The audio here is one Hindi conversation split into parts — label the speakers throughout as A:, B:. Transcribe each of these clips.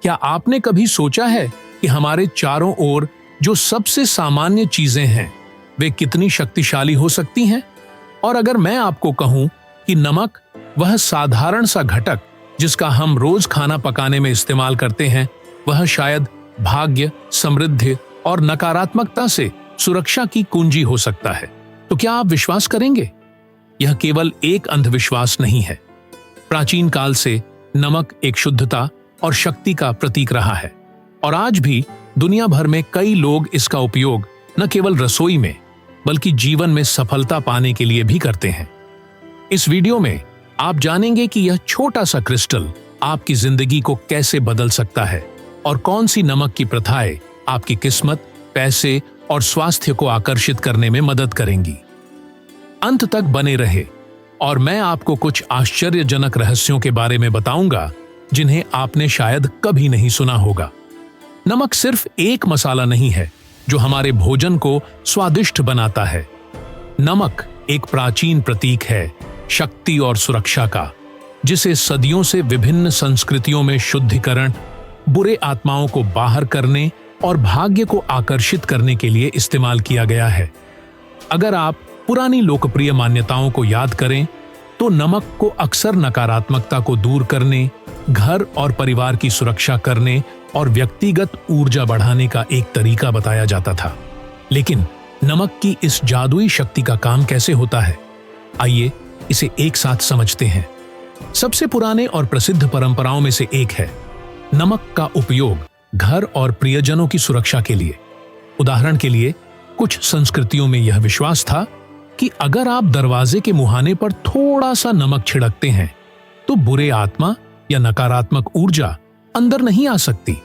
A: क्या आपने कभी सोचा है कि हमारे चारों ओर जो सबसे सामान्य चीजें हैं वे कितनी शक्तिशाली हो सकती हैं? और अगर मैं आपको कहूं कि नमक वह साधारण सा घटक जिसका हम रोज खाना पकाने में इस्तेमाल करते हैं, वह शायद भाग्य, समृद्धि और नकारात्मकता से सुरक्षा की कुंजी हो सकता है, तो क्या आप विश्वास करेंगे? यह केवल एक अंधविश्वास नहीं है। प्राचीन काल से नमक एक शुद्धता और शक्ति का प्रतीक रहा है और आज भी दुनिया भर में कई लोग इसका उपयोग न केवल रसोई में बल्कि जीवन में सफलता पाने के लिए भी करते हैं। इस वीडियो में आप जानेंगे कि यह छोटा सा क्रिस्टल आपकी जिंदगी को कैसे बदल सकता है और कौन सी नमक की प्रथाएं आपकी किस्मत, पैसे और स्वास्थ्य को आकर्षित करने में मदद करेंगी। अंत तक बने रहे और मैं आपको कुछ आश्चर्यजनक रहस्यों के बारे में बताऊंगा जिन्हें आपने शायद कभी नहीं सुना होगा। नमक सिर्फ एक मसाला नहीं है जो हमारे भोजन को स्वादिष्ट बनाता है। नमक एक प्राचीन प्रतीक है शक्ति और सुरक्षा का, जिसे सदियों से विभिन्न संस्कृतियों में शुद्धिकरण, बुरे आत्माओं को बाहर करने और भाग्य को आकर्षित करने के लिए इस्तेमाल किया गया है। अगर आप पुरानी लोकप्रिय मान्यताओं को याद करें तो नमक को अक्सर नकारात्मकता को दूर करने, घर और परिवार की सुरक्षा करने और व्यक्तिगत ऊर्जा बढ़ाने का एक तरीका बताया जाता था। लेकिन नमक की इस जादुई शक्ति का काम कैसे होता है, आइए इसे एक साथ समझते हैं। सबसे पुराने और प्रसिद्ध परंपराओं में से एक है नमक का उपयोग घर और प्रियजनों की सुरक्षा के लिए। उदाहरण के लिए, कुछ संस्कृतियों में यह विश्वास था कि अगर आप दरवाजे के मुहाने पर थोड़ा सा नमक छिड़कते हैं तो बुरे आत्मा या नकारात्मक ऊर्जा अंदर नहीं आ सकती।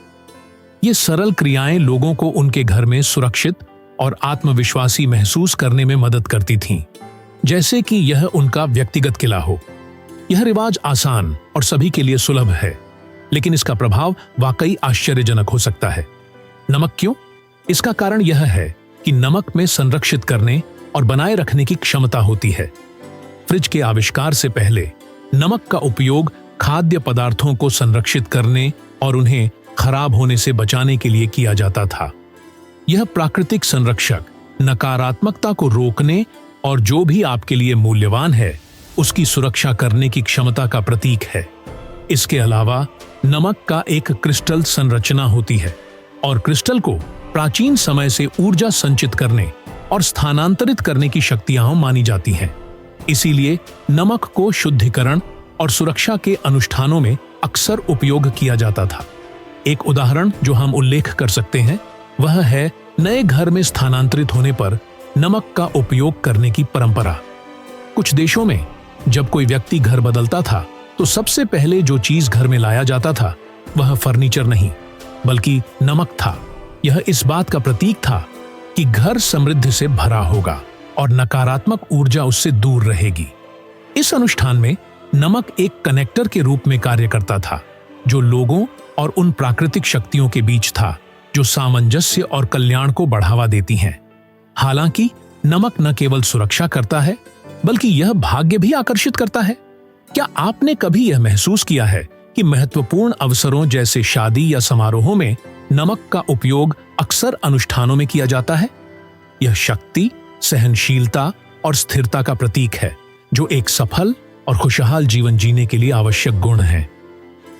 A: ये सरल क्रियाएं लोगों को उनके घर में सुरक्षित और आत्मविश्वासी महसूस करने में मदद करती थीं, जैसे कि यह उनका व्यक्तिगत किला हो। यह रिवाज आसान और सभी के लिए सुलभ है, लेकिन इसका प्रभाव वाकई आश्चर्यजनक हो सकता है। नमक क्यों? इसका कारण यह है कि नमक में संरक्षित करने और बनाए रखने की क्षमता होती है। फ्रिज के आविष्कार से पहले नमक का उपयोग खाद्य पदार्थों को संरक्षित करने और उन्हें खराब होने से बचाने के लिए किया जाता था। यह प्राकृतिक संरक्षक नकारात्मकता को रोकने और जो भी आपके लिए मूल्यवान है उसकी सुरक्षा करने की क्षमता का प्रतीक है। इसके अलावा नमक का एक क्रिस्टल संरचना होती है और क्रिस्टल को प्राचीन समय से ऊर्जा संचित करने और स्थानांतरित करने की शक्तियां मानी जाती हैं। इसीलिए नमक को शुद्धिकरण और सुरक्षा के अनुष्ठानों में अक्सर उपयोग किया जाता था। एक उदाहरण जो हम उल्लेख कर सकते हैं वह है नए घर में स्थानांतरित होने पर नमक का उपयोग करने की परंपरा। कुछ देशों में जब कोई व्यक्ति घर बदलता था तो सबसे पहले जो चीज घर में लाया जाता था वह फर्नीचर नहीं बल्कि नमक था। यह इस बात का प्रतीक था कि घर समृद्धि से भरा होगा और नकारात्मक ऊर्जा उससे दूर रहेगी। इस अनुष्ठान में नमक एक कनेक्टर के रूप में कार्य करता था जो लोगों और उन प्राकृतिक शक्तियों के बीच था जो सामंजस्य और कल्याण को बढ़ावा देती हैं। हालांकि नमक न केवल सुरक्षा करता है बल्कि यह भाग्य भी आकर्षित करता है। क्या आपने कभी यह महसूस किया है कि महत्वपूर्ण अवसरों जैसे शादी या समारोहों में नमक का उपयोग अक्सर अनुष्ठानों में किया जाता है? यह शक्ति, सहनशीलता और स्थिरता का प्रतीक है जो एक सफल और खुशहाल जीवन जीने के लिए आवश्यक गुण है।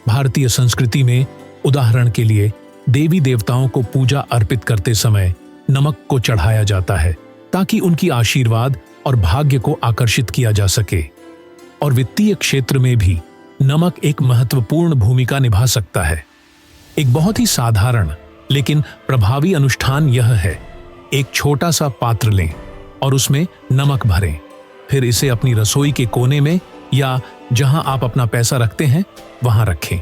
A: भारतीय संस्कृति में उदाहरण के लिए देवी देवताओं को पूजा अर्पित करते समय नमक को चढ़ाया जाता है ताकि उनकी आशीर्वाद और भाग्य को आकर्षित किया जा सके। और वित्तीय क्षेत्र में भी नमक एक महत्वपूर्ण भूमिका निभा सकता है। एक बहुत ही साधारण लेकिन प्रभावी अनुष्ठान यह है, एक छोटा सा पात्र लें और उसमें नमक भरें, फिर इसे अपनी रसोई के कोने में या जहां आप अपना पैसा रखते हैं वहां रखें।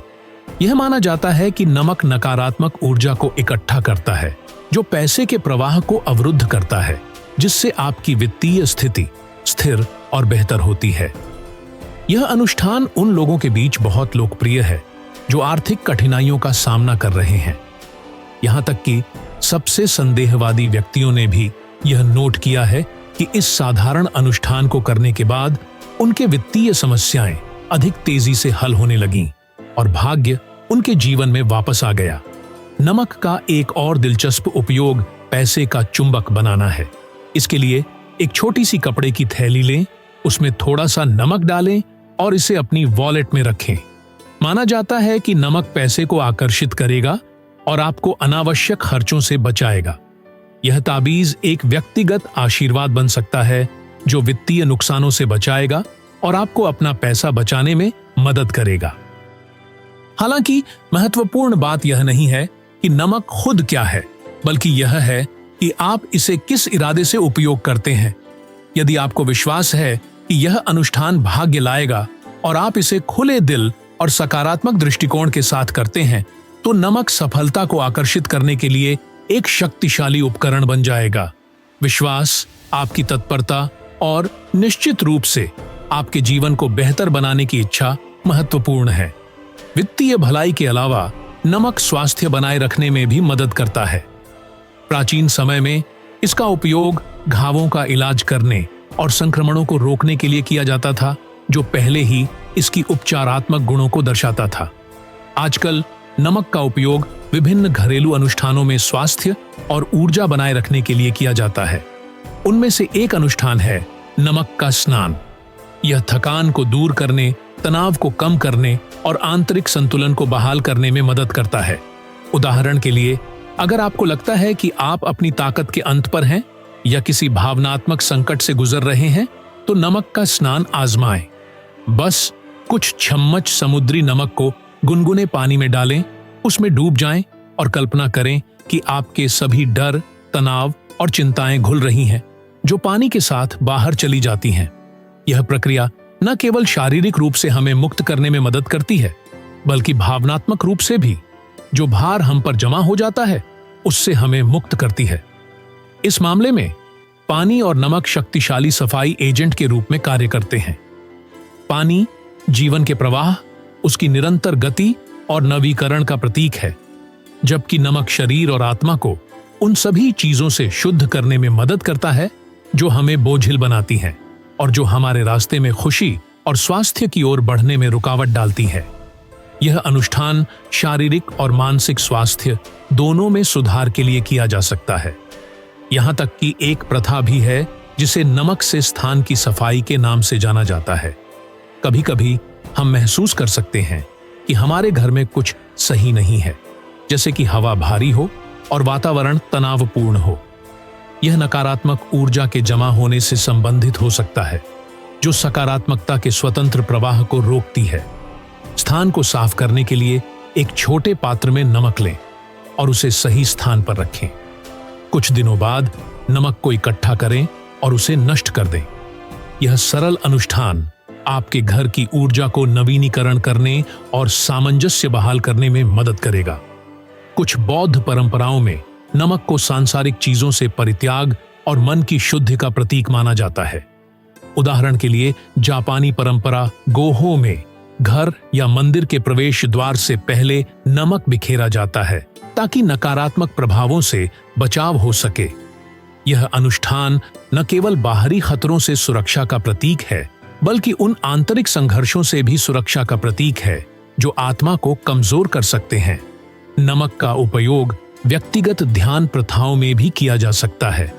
A: यह माना जाता है कि नमक नकारात्मक ऊर्जा को इकट्ठा करता है जो पैसे के प्रवाह को अवरुद्ध करता है, जिससे आपकी वित्तीय स्थिति स्थिर और बेहतर होती है। यह अनुष्ठान उन लोगों के बीच बहुत लोकप्रिय है जो आर्थिक कठिनाइयों का सामना कर रहे हैं। यहां तक कि सबसे संदेहवादी व्यक्तियों ने भी यह नोट किया है कि इस साधारण अनुष्ठान को करने के बाद उनके वित्तीय समस्याएं अधिक तेजी से हल होने लगीं और भाग्य उनके जीवन में वापस आ गया। नमक का एक और दिलचस्प उपयोग पैसे का चुंबक बनाना है। इसके लिए एक छोटी सी कपड़े की थैली लें, उसमें थोड़ा सा नमक डालें और इसे अपनी वॉलेट में रखें। माना जाता है कि नमक पैसे को आकर्षित करेगा और आपको अनावश्यक खर्चों से बचाएगा। यह ताबीज एक व्यक्तिगत आशीर्वाद बन सकता है जो वित्तीय नुकसानों से बचाएगा और आपको अपना पैसा बचाने में मदद करेगा। हालांकि महत्वपूर्ण बात यह नहीं है कि नमक खुद क्या है, बल्कि यह है कि आप इसे किस इरादे से उपयोग करते हैं। यदि आपको विश्वास है कि यह अनुष्ठान भाग्य लाएगा और आप इसे खुले दिल और सकारात्मक दृष्टिकोण के साथ करते हैं, तो नमक सफलता को आकर्षित करने के लिए एक शक्तिशाली उपकरण बन जाएगा। विश्वास, आपकी तत्परता और निश्चित रूप से आपके जीवन को बेहतर बनाने की इच्छा महत्वपूर्ण है। वित्तीय भलाई के अलावा नमक स्वास्थ्य बनाए रखने में भी मदद करता है। प्राचीन समय में इसका उपयोग घावों का इलाज करने और संक्रमणों को रोकने के लिए किया जाता था, जो पहले ही इसकी उपचारात्मक गुणों को दर्शाता था। आजकल नमक का उपयोग विभिन्न घरेलू अनुष्ठानों में स्वास्थ्य और ऊर्जा बनाए रखने के लिए किया जाता है। उनमें से एक अनुष्ठान है नमक का स्नान। यह थकान को दूर करने, तनाव को कम करने और आंतरिक संतुलन को बहाल करने में मदद करता है। उदाहरण के लिए, अगर आपको लगता है कि आप अपनी ताकत के अंत पर हैं या किसी भावनात्मक संकट से गुजर रहे हैं, तो नमक का स्नान आजमाएं। बस कुछ चम्मच समुद्री नमक को गुनगुने पानी में डालें, उसमें डूब जाएं और कल्पना करें कि आपके सभी डर, तनाव और चिंताएं घुल रही हैं, जो पानी के साथ बाहर चली जाती हैं। यह प्रक्रिया न केवल शारीरिक रूप से हमें मुक्त करने में मदद करती है, बल्कि भावनात्मक रूप से भी। जो भार हम पर जमा हो जाता है, उससे हमें मुक्त करती है। इस मामले में पानी और नमक शक्तिशाली सफाई एजेंट के रूप में कार्य करते हैं। पानी जीवन के प्रवाह, उसकी निरंतर गति और नवीकरण का प्रतीक है, जबकि नमक शरीर और आत्मा को उन सभी चीजों से शुद्ध करने में मदद करता है जो हमें बोझिल बनाती हैं और जो हमारे रास्ते में खुशी और स्वास्थ्य की ओर बढ़ने में रुकावट डालती है। यह अनुष्ठान शारीरिक और मानसिक स्वास्थ्य दोनों में सुधार के लिए किया जा सकता है। यहाँ तक कि एक प्रथा भी है जिसे नमक से स्थान की सफाई के नाम से जाना जाता है। कभी कभी हम महसूस कर सकते हैं कि हमारे घर में कुछ सही नहीं है, जैसे कि हवा भारी हो और वातावरण तनावपूर्ण हो। यह नकारात्मक ऊर्जा के जमा होने से संबंधित हो सकता है, जो सकारात्मकता के स्वतंत्र प्रवाह को रोकती है। स्थान को साफ करने के लिए एक छोटे पात्र में नमक लें और उसे सही स्थान पर रखें। कुछ दिनों बाद नमक को इकट्ठा करें और उसे नष्ट कर दें। यह सरल अनुष्ठान आपके घर की ऊर्जा को नवीनीकरण करने और सामंजस्य बहाल करने में मदद करेगा। कुछ बौद्ध परंपराओं में नमक को सांसारिक चीजों से परित्याग और मन की शुद्धि का प्रतीक माना जाता है। उदाहरण के लिए, जापानी परंपरा गोहो में घर या मंदिर के प्रवेश द्वार से पहले नमक बिखेरा जाता है ताकि नकारात्मक प्रभावों से बचाव हो सके। यह अनुष्ठान न केवल बाहरी खतरों से सुरक्षा का प्रतीक है, बल्कि उन आंतरिक संघर्षों से भी सुरक्षा का प्रतीक है जो आत्मा को कमजोर कर सकते हैं। नमक का उपयोग व्यक्तिगत ध्यान प्रथाओं में भी किया जा सकता है।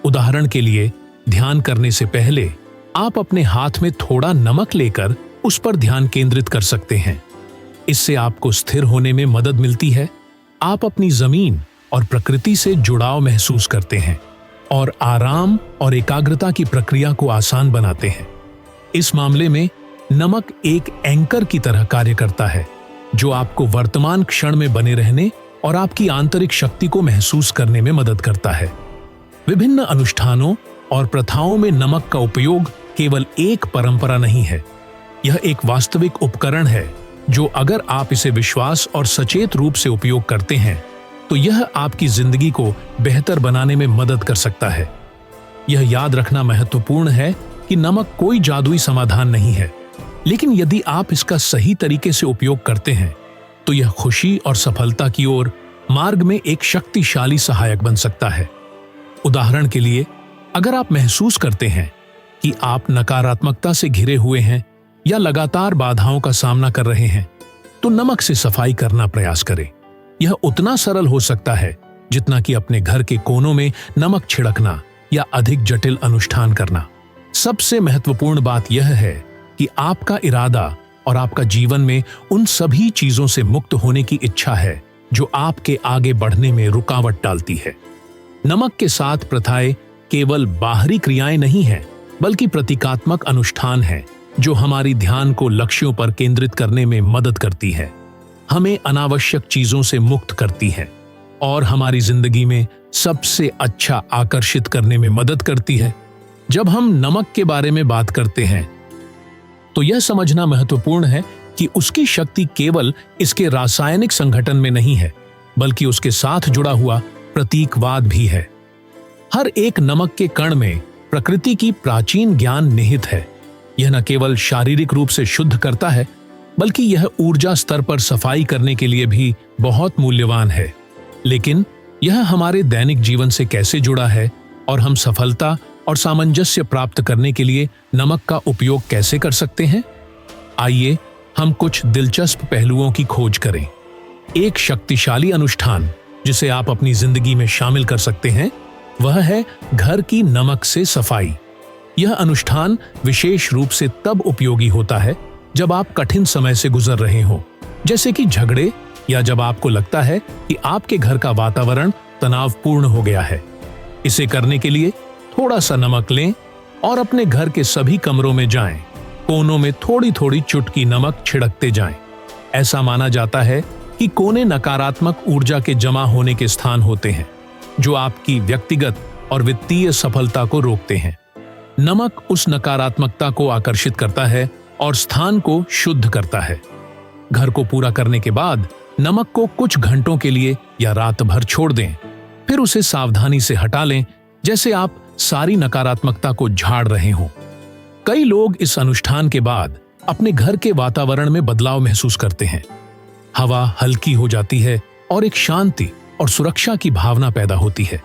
A: उदाहरण के लिए, ध्यान करने से पहले आप अपने हाथ में थोड़ा नमक लेकर उस पर ध्यान केंद्रित कर सकते हैं। इससे आपको स्थिर होने में मदद मिलती है, आप अपनी जमीन और प्रकृति से जुड़ाव महसूस करते हैं और आराम और एकाग्रता की प्रक्रिया को आसान बनाते हैं। इस मामले में नमक एक एंकर की तरह कार्य करता है, जो आपको वर्तमान क्षण में बने रहने और आपकी आंतरिक शक्ति को महसूस करने में मदद करता है। विभिन्न अनुष्ठानों और प्रथाओं में नमक का उपयोग केवल एक परंपरा नहीं है, यह एक वास्तविक उपकरण है जो अगर आप इसे विश्वास और सचेत रूप से उपयोग करते हैं, तो यह आपकी जिंदगी को बेहतर बनाने में मदद कर सकता है। यह याद रखना महत्वपूर्ण है कि नमक कोई जादुई समाधान नहीं है, लेकिन यदि आप इसका सही तरीके से उपयोग करते हैं, तो यह खुशी और सफलता की ओर मार्ग में एक शक्तिशाली सहायक बन सकता है। उदाहरण के लिए, अगर आप महसूस करते हैं कि आप नकारात्मकता से घिरे हुए हैं या लगातार बाधाओं का सामना कर रहे हैं, तो नमक से सफाई करना प्रयास करें। यह उतना सरल हो सकता है जितना कि अपने घर के कोनों में नमक छिड़कना या अधिक जटिल अनुष्ठान करना। सबसे महत्वपूर्ण बात यह है कि आपका इरादा और आपका जीवन में उन सभी चीजों से मुक्त होने की इच्छा है जो आपके आगे बढ़ने में रुकावट डालती है। नमक के साथ प्रथाएं केवल बाहरी क्रियाएं नहीं हैं, बल्कि प्रतीकात्मक अनुष्ठान हैं जो हमारी ध्यान को लक्ष्यों पर केंद्रित करने में मदद करती है, हमें अनावश्यक चीजों से मुक्त करती है और हमारी जिंदगी में सबसे अच्छा आकर्षित करने में मदद करती है। जब हम नमक के बारे में बात करते हैं तो यह समझना महत्वपूर्ण है कि उसकी शक्ति केवल इसके रासायनिक संगठन में नहीं है, बल्कि उसके साथ जुड़ा हुआ प्रतीकवाद भी है। हर एक नमक के कण में प्रकृति की प्राचीन ज्ञान निहित है। यह न केवल शारीरिक रूप से शुद्ध करता है, बल्कि यह ऊर्जा स्तर पर सफाई करने के लिए भी बहुत मूल्यवान है। लेकिन यह हमारे दैनिक जीवन से कैसे जुड़ा है और हम सफलता और सामंजस्य प्राप्त करने के लिए नमक का उपयोग कैसे कर सकते हैं? आइए हम कुछ दिलचस्प पहलुओं की खोज करें। एक शक्तिशाली अनुष्ठान जिसे आप अपनी जिंदगी में शामिल कर सकते हैं वह है घर की नमक से सफाई। यह अनुष्ठान विशेष रूप से तब उपयोगी होता है जब आप कठिन समय से गुजर रहे हों, जैसे कि झगड़े, या जब आपको लगता है कि आपके घर का वातावरण तनावपूर्ण हो गया है। इसे करने के लिए थोड़ा सा नमक लें और अपने घर के सभी कमरों में जाएं, कोनों में थोड़ी थोड़ी चुटकी नमक छिड़कते जाएं। ऐसा माना जाता है कि कोने नकारात्मक ऊर्जा के जमा होने के स्थान होते हैं जो आपकी व्यक्तिगत और वित्तीय सफलता को रोकते हैं। नमक उस नकारात्मकता को आकर्षित करता है और स्थान को शुद्ध करता है। घर को पूरा करने के बाद नमक को कुछ घंटों के लिए या रात भर छोड़ दें, फिर उसे सावधानी से हटा लें, जैसे आप सारी नकारात्मकता को झाड़ रहे हों। कई लोग इस अनुष्ठान के बाद अपने घर के वातावरण में बदलाव महसूस करते हैं। हवा हल्की हो जाती है और एक शांति और सुरक्षा की भावना पैदा होती है।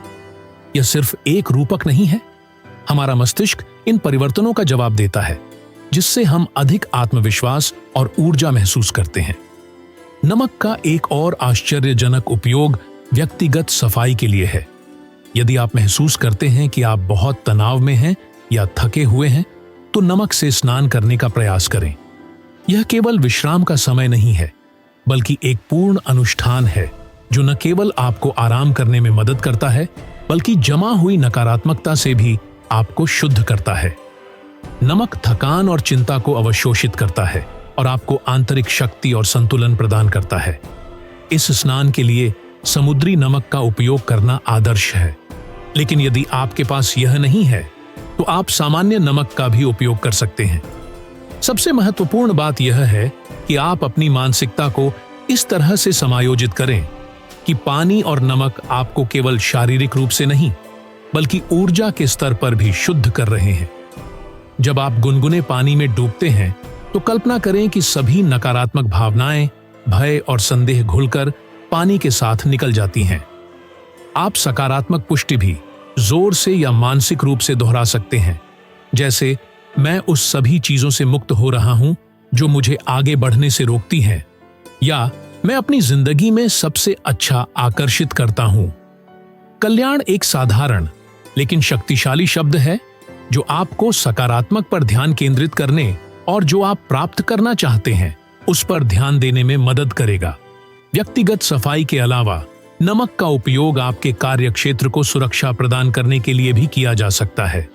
A: यह सिर्फ एक रूपक नहीं है, हमारा मस्तिष्क इन परिवर्तनों का जवाब देता है, जिससे हम अधिक आत्मविश्वास और ऊर्जा महसूस करते हैं। नमक का एक और आश्चर्यजनक उपयोग व्यक्तिगत सफाई के लिए है। यदि आप महसूस करते हैं कि आप बहुत तनाव में हैं या थके हुए हैं, तो नमक से स्नान करने का प्रयास करें। यह केवल विश्राम का समय नहीं है, बल्कि एक पूर्ण अनुष्ठान है जो न केवल आपको आराम करने में मदद करता है, बल्कि जमा हुई नकारात्मकता से भी आपको शुद्ध करता है। नमक थकान और चिंता को अवशोषित करता है और आपको आंतरिक शक्ति और संतुलन प्रदान करता है। इस स्नान के लिए समुद्री नमक का उपयोग करना आदर्श है, लेकिन यदि आपके पास यह नहीं है तो आप सामान्य नमक का भी उपयोग कर सकते हैं। सबसे महत्वपूर्ण बात यह है कि आप अपनी मानसिकता को इस तरह से समायोजित करें कि पानी और नमक आपको केवल शारीरिक रूप से नहीं, बल्कि ऊर्जा के स्तर पर भी शुद्ध कर रहे हैं। जब आप गुनगुने पानी में डूबते हैं तो कल्पना करें कि सभी नकारात्मक भावनाएं, भय और संदेह घुलकर पानी के साथ निकल जाती हैं। आप सकारात्मक पुष्टि भी जोर से या मानसिक रूप से दोहरा सकते हैं, जैसे मैं उस सभी चीजों से मुक्त हो रहा हूं जो मुझे आगे बढ़ने से रोकती हैं, या मैं अपनी जिंदगी में सबसे अच्छा आकर्षित करता हूं। कल्याण एक साधारण लेकिन शक्तिशाली शब्द है जो आपको सकारात्मक पर ध्यान केंद्रित करने और जो आप प्राप्त करना चाहते हैं उस पर ध्यान देने में मदद करेगा। व्यक्तिगत सफाई के अलावा नमक का उपयोग आपके कार्य क्षेत्र को सुरक्षा प्रदान करने के लिए भी किया जा सकता है।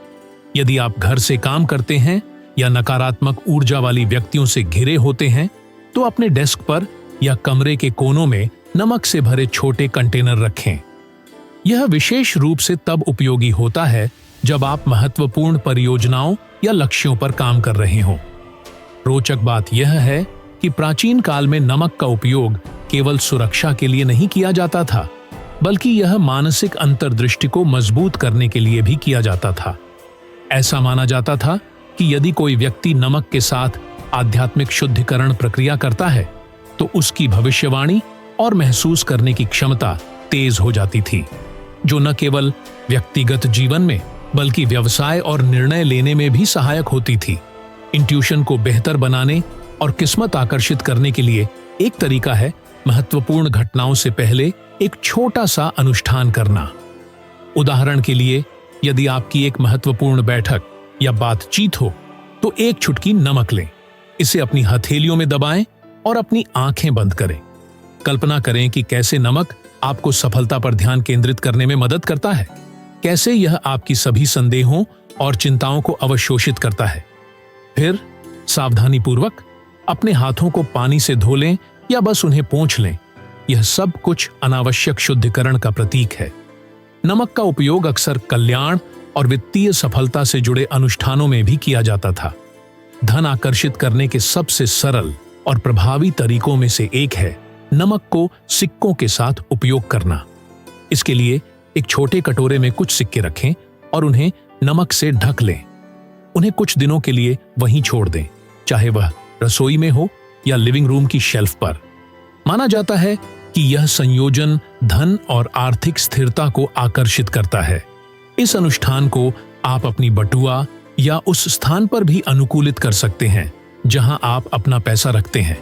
A: यदि आप घर से काम करते हैं या नकारात्मक ऊर्जा वाली व्यक्तियों से घिरे होते हैं, तो अपने डेस्क पर या कमरे के कोनों में नमक से भरे छोटे कंटेनर रखें। यह विशेष रूप से तब उपयोगी होता है जब आप महत्वपूर्ण परियोजनाओं या लक्ष्यों पर काम कर रहे हों। रोचक बात यह है कि प्राचीन काल में नमक का उपयोग केवल सुरक्षा के लिए नहीं किया जाता था, बल्कि यह मानसिक अंतर्दृष्टि को मजबूत करने के लिए भी किया जाता था। ऐसा माना जाता था कि यदि कोई व्यक्ति नमक के साथ आध्यात्मिक शुद्धिकरण प्रक्रिया करता है तो उसकी भविष्यवाणी और महसूस करने की क्षमता तेज हो जाती थी, जो न केवल व्यक्तिगत जीवन में बल्कि व्यवसाय और निर्णय लेने में भी सहायक होती थी। इंट्यूशन को बेहतर बनाने और किस्मत आकर्षित करने के लिए एक तरीका है महत्वपूर्ण घटनाओं से पहले एक छोटा सा अनुष्ठान करना। उदाहरण के लिए, यदि आपकी एक महत्वपूर्ण बैठक या बातचीत हो तो एक चुटकी नमक लें, इसे अपनी हथेलियों में दबाएं और अपनी आंखें बंद करें। कल्पना करें कि कैसे नमक आपको सफलता पर ध्यान केंद्रित करने में मदद करता है, कैसे यह आपकी सभी संदेहों और चिंताओं को अवशोषित करता है। फिर सावधानीपूर्वक अपने हाथों को पानी से धो लें या बस उन्हें पोंछ लें। यह सब कुछ अनावश्यक शुद्धिकरण का प्रतीक है। नमक का उपयोग अक्सर कल्याण और वित्तीय सफलता से जुड़े अनुष्ठानों में भी किया जाता था। धन आकर्षित करने के सबसे सरल और प्रभावी तरीकों में से एक है नमक को सिक्कों के साथ उपयोग करना। इसके लिए एक छोटे कटोरे में कुछ सिक्के रखें और उन्हें नमक से ढक लें। उन्हें कुछ दिनों के लिए वहीं छोड़ दें, चाहे वह रसोई में हो या लिविंग रूम की शेल्फ पर। माना जाता है कि यह संयोजन धन और आर्थिक स्थिरता को आकर्षित करता है। इस अनुष्ठान को आप अपनी बटुआ या उस स्थान पर भी अनुकूलित कर सकते हैं जहां आप अपना पैसा रखते हैं।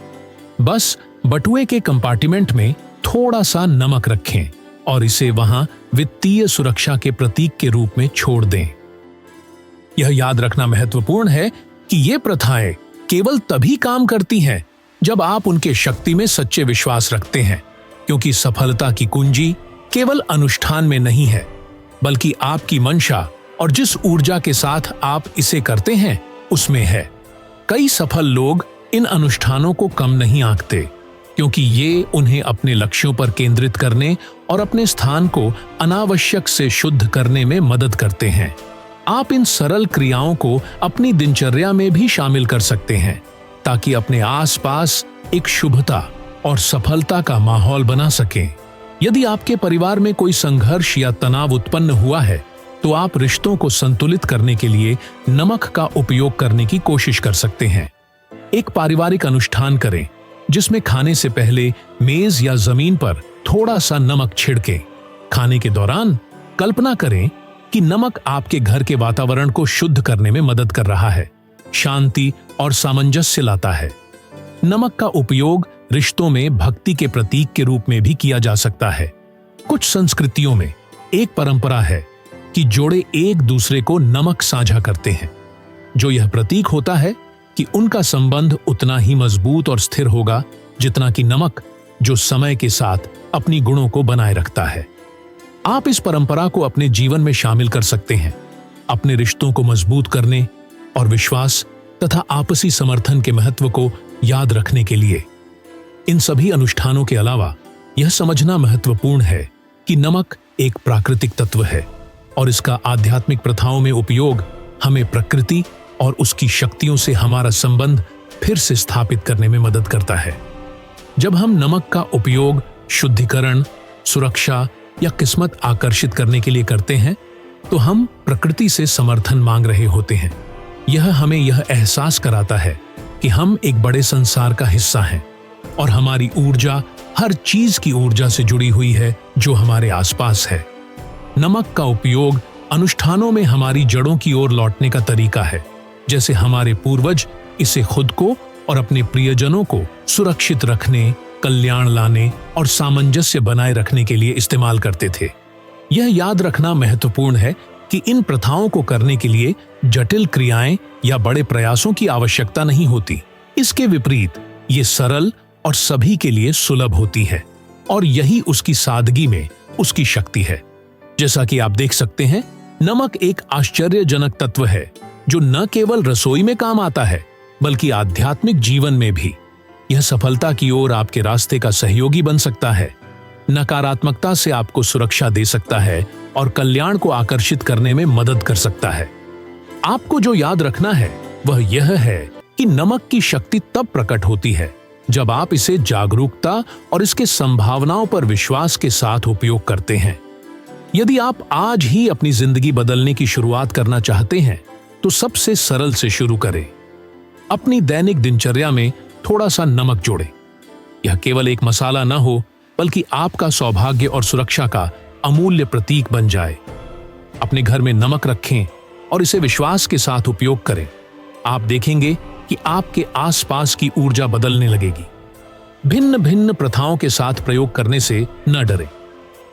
A: बस बटुए के कंपार्टमेंट में थोड़ा सा नमक रखें और इसे वहां वित्तीय सुरक्षा के प्रतीक के रूप में छोड़ दें। यह याद रखना महत्वपूर्ण है कि ये प्रथाएं केवल तभी काम करती हैं जब आप उनके शक्ति में सच्चे विश्वास रखते हैं, क्योंकि सफलता की कुंजी केवल अनुष्ठान में नहीं है, बल्कि आपकी मंशा और जिस ऊर्जा के साथ आप इसे करते हैं उसमें है। कई सफल लोग इन अनुष्ठानों को कम नहीं आंकते, क्योंकि ये उन्हें अपने लक्ष्यों पर केंद्रित करने और अपने स्थान को अनावश्यक से शुद्ध करने में मदद करते हैं। आप इन सरल क्रियाओं को अपनी दिनचर्या में भी शामिल कर सकते हैं, ताकि अपने आसपास एक शुभता और सफलता का माहौल बना सकें। यदि आपके परिवार में कोई संघर्ष या तनाव उत्पन्न हुआ है, तो आप रिश्तों को संतुलित करने के लिए नमक का उपयोग करने की कोशिश कर सकते हैं। एक पारिवारिक अनुष्ठान करें जिसमें खाने से पहले मेज या जमीन पर थोड़ा सा नमक छिड़कें। खाने के दौरान कल्पना करें कि नमक आपके घर के वातावरण को शुद्ध करने में मदद कर रहा है, शांति और सामंजस्य लाता है। नमक का उपयोग रिश्तों में भक्ति के प्रतीक के रूप में भी किया जा सकता है। कुछ संस्कृतियों में एक परंपरा है कि जोड़े एक दूसरे को नमक साझा करते हैं, जो यह प्रतीक होता है कि उनका संबंध उतना ही मजबूत और स्थिर होगा जितना कि नमक जो समय के साथ अपनी गुणों को बनाए रखता है। आप इस परंपरा को अपने जीवन में शामिल कर सकते हैं, अपने रिश्तों को मजबूत करने और विश्वास तथा आपसी समर्थन के महत्व को याद रखने के लिए। इन सभी अनुष्ठानों के अलावा यह समझना महत्वपूर्ण है कि नमक एक प्राकृतिक तत्व है और इसका आध्यात्मिक प्रथाओं में उपयोग हमें प्रकृति और उसकी शक्तियों से हमारा संबंध फिर से स्थापित करने में मदद करता है। जब हम नमक का उपयोग शुद्धिकरण, सुरक्षा या किस्मत आकर्षित करने के लिए करते हैं, तो हम प्रकृति से समर्थन मांग रहे होते हैं। यह हमें यह एहसास कराता है कि हम एक बड़े संसार का हिस्सा हैं और हमारी ऊर्जा हर चीज की ऊर्जा से जुड़ी हुई है जो हमारे आसपास है। नमक का उपयोग अनुष्ठानों में हमारी जड़ों की ओर लौटने का तरीका है, जैसे हमारे पूर्वज इसे खुद को और अपने प्रियजनों को सुरक्षित रखने, कल्याण लाने और सामंजस्य बनाए रखने के लिए इस्तेमाल करते थे। यह याद रखना महत्वपूर्ण है कि इन प्रथाओं को करने के लिए जटिल क्रियाएं या बड़े प्रयासों की आवश्यकता नहीं होती। इसके विपरीत ये सरल और सभी के लिए सुलभ होती है, और यही उसकी सादगी में उसकी शक्ति है। जैसा कि आप देख सकते हैं, नमक एक आश्चर्यजनक तत्व है जो न केवल रसोई में काम आता है, बल्कि आध्यात्मिक जीवन में भी। यह सफलता की ओर आपके रास्ते का सहयोगी बन सकता है, नकारात्मकता से आपको सुरक्षा दे सकता है और कल्याण को आकर्षित करने में मदद कर सकता है। आपको जो याद रखना है वह यह है कि नमक की शक्ति तब प्रकट होती है जब आप इसे जागरूकता और इसके संभावनाओं पर विश्वास के साथ उपयोग करते हैं। यदि आप आज ही अपनी जिंदगी बदलने की शुरुआत करना चाहते हैं, तो सबसे सरल से शुरू करें। अपनी दैनिक दिनचर्या में थोड़ा सा नमक जोड़ें। यह केवल एक मसाला न हो, बल्कि आपका सौभाग्य और सुरक्षा का अमूल्य प्रतीक बन जाए। अपने घर में नमक रखें और इसे विश्वास के साथ उपयोग करें। आप देखेंगे कि आपके आसपास की ऊर्जा बदलने लगेगी। भिन्न भिन्न प्रथाओं के साथ प्रयोग करने से न डरें।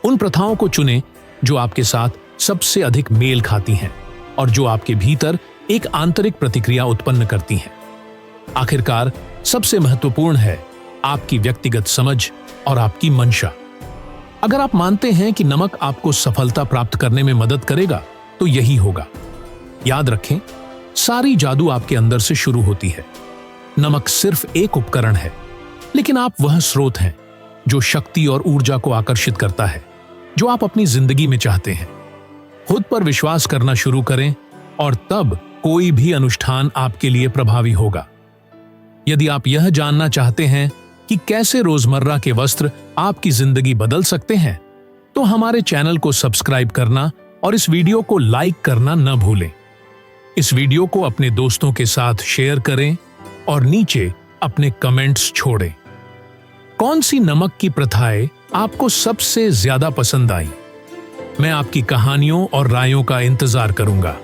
A: उन प्रथाओं को चुनें जो आपके साथ सबसे अधिक मेल खाती हैं और जो आपके भीतर एक आंतरिक प्रतिक्रिया उत्पन्न करती हैं। आखिरकार सबसे महत्वपूर्ण है आपकी व्यक्तिगत समझ और आपकी मंशा। अगर आप मानते हैं कि नमक आपको सफलता प्राप्त करने में मदद करेगा तो यही होगा। याद रखें, सारी जादू आपके अंदर से शुरू होती है। नमक सिर्फ एक उपकरण है, लेकिन आप वह स्रोत हैं जो शक्ति और ऊर्जा को आकर्षित करता है जो आप अपनी जिंदगी में चाहते हैं। खुद पर विश्वास करना शुरू करें और तब कोई भी अनुष्ठान आपके लिए प्रभावी होगा। यदि आप यह जानना चाहते हैं कि कैसे रोजमर्रा के वस्त्र आपकी जिंदगी बदल सकते हैं, तो हमारे चैनल को सब्सक्राइब करना और इस वीडियो को लाइक करना न भूलें। इस वीडियो को अपने दोस्तों के साथ शेयर करें और नीचे अपने कमेंट्स छोड़ें। कौन सी नमक की प्रथाएं आपको सबसे ज्यादा पसंद आई? मैं आपकी कहानियों और रायों का इंतजार करूंगा।